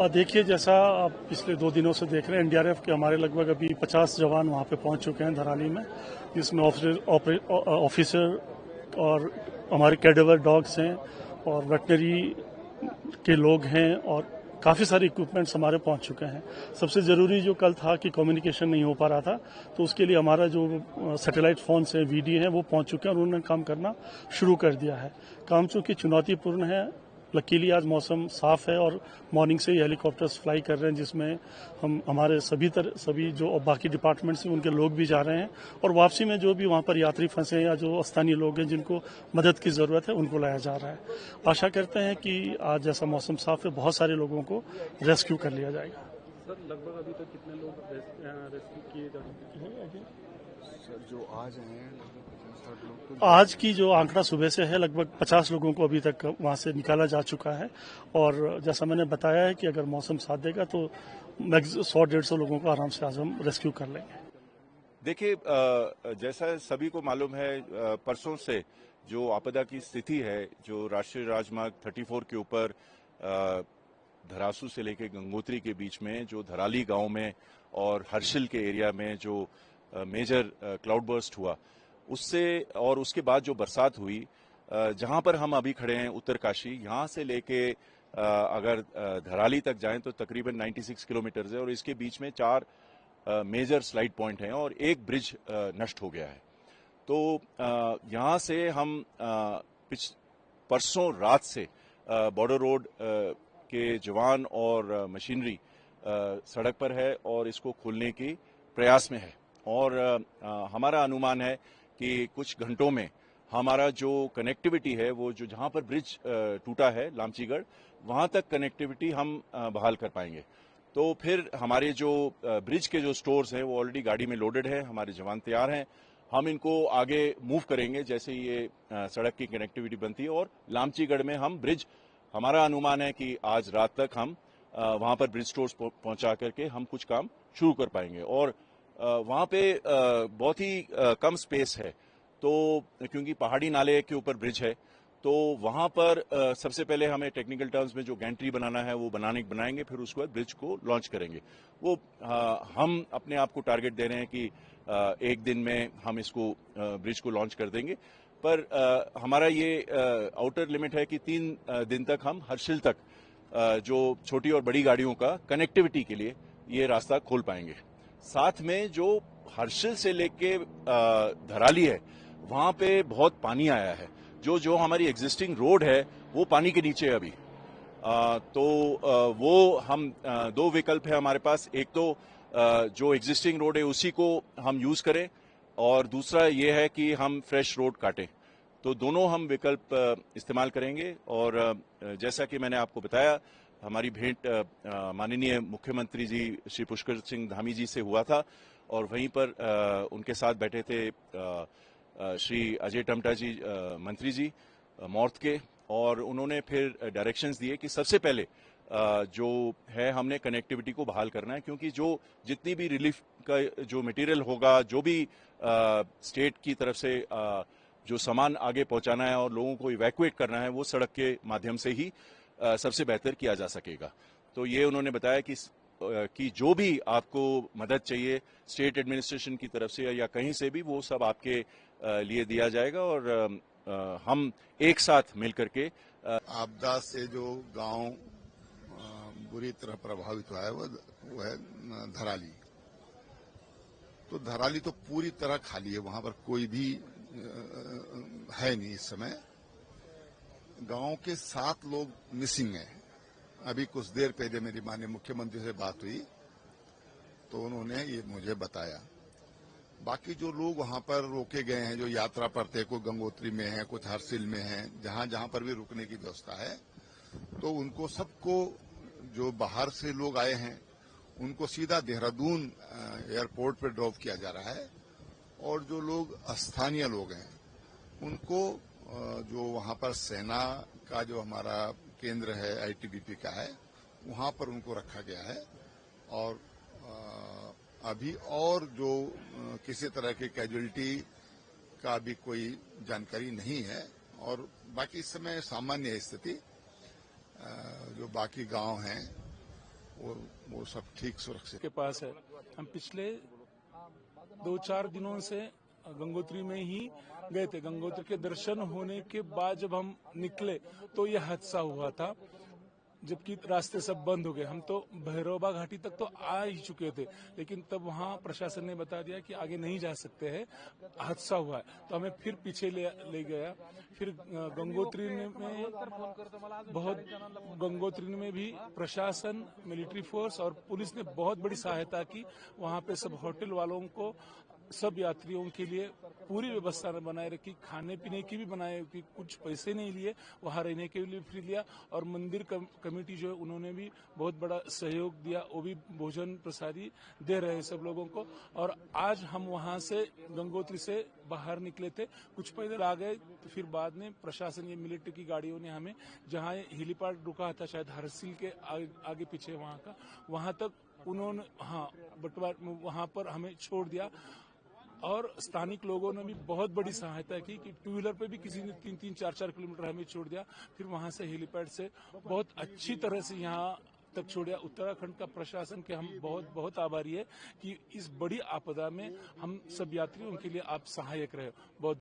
देखिए, जैसा आप पिछले 2 दिनों से देख रहे हैं, एनडीआरएफ के हमारे लगभग अभी 50 जवान वहाँ पे पहुँच चुके हैं धराली में, जिसमें ऑफिसर और हमारे कैडेवर डॉग्स हैं और वेटनरी के लोग हैं और काफ़ी सारे इक्विपमेंट्स हमारे पहुंच चुके हैं। सबसे ज़रूरी जो कल था कि कम्युनिकेशन नहीं हो पा रहा था, तो उसके लिए हमारा जो सैटेलाइट फोन से वीडी हैं वो पहुंच चुके हैं और उन्होंने काम करना शुरू कर दिया है। काम चूँकि चुनौतीपूर्ण है, लकीली आज मौसम साफ है और मॉर्निंग से ही हेलीकॉप्टर्स फ्लाई कर रहे हैं, जिसमें हम हमारे सभी जो बाकी डिपार्टमेंट्स हैं उनके लोग भी जा रहे हैं और वापसी में जो भी वहाँ पर यात्री फंसे हैं या जो स्थानीय लोग हैं जिनको मदद की ज़रूरत है उनको लाया जा रहा है। आशा करते हैं कि आज जैसा मौसम साफ है, बहुत सारे लोगों को रेस्क्यू कर लिया जाएगा। सर, लगभग अभी तक कितने लोग रेस्क्यू किए जा चुके हैं? सर, जो आज हैं लगभग 50-60 लोग तो आज की जो आंकड़ा सुबह से है, लगभग 50 लोगों को अभी तक वहां से निकाला जा चुका है और जैसा मैंने बताया है कि अगर मौसम साथ देगा तो 100-150 लोगों को आराम से आज हम रेस्क्यू कर लेंगे। देखिए, जैसा सभी को मालूम है, परसों से जो आपदा की स्थिति है, जो राष्ट्रीय राजमार्ग 34 के ऊपर धरासू से लेकर गंगोत्री के बीच में जो धराली गांव में और हर्षिल के एरिया में जो मेजर क्लाउड बर्स्ट हुआ, उससे और उसके बाद जो बरसात हुई, जहां पर हम अभी खड़े हैं उत्तरकाशी, यहां से लेके अगर धराली तक जाएं तो तकरीबन 96 किलोमीटर है और इसके बीच में 4 मेजर स्लाइड पॉइंट हैं और एक ब्रिज नष्ट हो गया है। तो यहाँ से हम परसों रात से बॉर्डर रोड के जवान और मशीनरी सड़क पर है और इसको खोलने की प्रयास में है और हमारा अनुमान है कि कुछ घंटों में हमारा जो कनेक्टिविटी है, वो जो जहाँ पर ब्रिज टूटा है लामचीगढ़, वहाँ तक कनेक्टिविटी हम बहाल कर पाएंगे। तो फिर हमारे जो ब्रिज के जो स्टोर्स हैं वो ऑलरेडी गाड़ी में लोडेड है, हमारे जवान तैयार हैं। हम इनको आगे मूव करेंगे जैसे ये सड़क की कनेक्टिविटी बनती है और लामचीगढ़ में हम ब्रिज, हमारा अनुमान है कि आज रात तक हम वहां पर ब्रिज स्टोर्स पहुंचा करके हम कुछ काम शुरू कर पाएंगे और वहां पे बहुत ही कम स्पेस है, तो क्योंकि पहाड़ी नाले के ऊपर ब्रिज है, तो वहां पर सबसे पहले हमें टेक्निकल टर्म्स में जो गैंट्री बनाना है वो बनाएंगे, फिर उसके बाद ब्रिज को लॉन्च करेंगे। वो हम अपने आप को टारगेट दे रहे हैं कि एक दिन में हम इसको ब्रिज को लॉन्च कर देंगे, पर हमारा ये आउटर लिमिट है कि 3 दिन तक हम हर्षिल तक जो छोटी और बड़ी गाड़ियों का कनेक्टिविटी के लिए ये रास्ता खोल पाएंगे। साथ में जो हर्षिल से लेके धराली है, वहां पे बहुत पानी आया है, जो हमारी एग्जिस्टिंग रोड है वो पानी के नीचे है अभी। तो वो हम 2 विकल्प है हमारे पास, एक तो जो एग्जिस्टिंग रोड है उसी को हम यूज करें और दूसरा ये है कि हम फ्रेश रोड काटें। तो दोनों हम विकल्प इस्तेमाल करेंगे और जैसा कि मैंने आपको बताया, हमारी भेंट माननीय मुख्यमंत्री जी श्री पुष्कर सिंह धामी जी से हुआ था और वहीं पर उनके साथ बैठे थे श्री अजय टमटा जी, मंत्री जी मॉर्थ के, और उन्होंने फिर डायरेक्शंस दिए कि सबसे पहले जो है हमने कनेक्टिविटी को बहाल करना है, क्योंकि जो जितनी भी रिलीफ का जो मटेरियल होगा, जो भी स्टेट की तरफ से जो सामान आगे पहुंचाना है और लोगों को इवैक्यूएट करना है, वो सड़क के माध्यम से ही सबसे बेहतर किया जा सकेगा। तो ये उन्होंने बताया कि जो भी आपको मदद चाहिए स्टेट एडमिनिस्ट्रेशन की तरफ से या कहीं से भी, वो सब आपके लिए दिया जाएगा और हम एक साथ मिलकर के आपदा से जो गांव बुरी तरह प्रभावित हुआ है वो है धराली। तो धराली तो पूरी तरह खाली है, वहां पर कोई भी है नहीं इस समय। गांव के 7 लोग मिसिंग हैं। अभी कुछ देर पहले मेरी माननीय मुख्यमंत्री से बात हुई तो उन्होंने ये मुझे बताया। बाकी जो लोग वहां पर रोके गए हैं, जो यात्रा पर थे, कोई गंगोत्री में है, कुछ हरसिल में है, जहां जहां पर भी रुकने की व्यवस्था है, तो उनको सबको, जो बाहर से लोग आए हैं उनको सीधा देहरादून एयरपोर्ट पर ड्रॉप किया जा रहा है और जो लोग स्थानीय लोग हैं उनको जो वहां पर सेना का जो हमारा केंद्र है आईटीबीपी का है, वहां पर उनको रखा गया है और अभी और जो किसी तरह की कैजुअलिटी का भी कोई जानकारी नहीं है और बाकी इस समय सामान्य स्थिति। जो बाकी गांव हैं वो सब ठीक सुरक्षित के पास है। हम पिछले 2-4 दिनों से गंगोत्री में ही गए थे। गंगोत्री के दर्शन होने के बाद जब हम निकले तो यह हादसा हुआ था, जबकि रास्ते सब बंद हो गए। हम तो भैरवबा घाटी तक तो आ ही चुके थे, लेकिन तब वहां प्रशासन ने बता दिया कि आगे नहीं जा सकते हैं, हादसा हुआ है। तो हमें फिर पीछे ले गया। फिर गंगोत्री में भी प्रशासन, मिलिट्री फोर्स और पुलिस ने बहुत बड़ी सहायता की। वहां पे सब होटल वालों को, सब यात्रियों के लिए पूरी व्यवस्था बनाए रखी, खाने पीने की भी बनाए रखी, कुछ पैसे नहीं लिए, वहां रहने के लिए फ्री लिया। और मंदिर कमेटी जो है उन्होंने भी बहुत बड़ा सहयोग दिया, वो भी भोजन प्रसादी दे रहे हैं सब लोगों को। और आज हम वहां से गंगोत्री से बाहर निकले थे, कुछ पैदल आ गए, तो फिर बाद में प्रशासन, ये मिलिट्री की गाड़ियों ने हमें जहां हेलीपैड रुका था, शायद हरसिल के आगे पीछे वहां का, वहां तक उन्होंने बटवार वहां पर हमें छोड़ दिया। और स्थानिक लोगों ने भी बहुत बड़ी सहायता की कि 2 व्हीलर पे भी किसी ने 3-3, 4-4 किलोमीटर हमें छोड़ दिया। फिर वहां से हेलीपैड से बहुत अच्छी तरह से यहाँ तक छोड़ा। उत्तराखंड का प्रशासन के हम बहुत बहुत आभारी है कि इस बड़ी आपदा में हम सब यात्रियों के लिए आप सहायक रहे। बहुत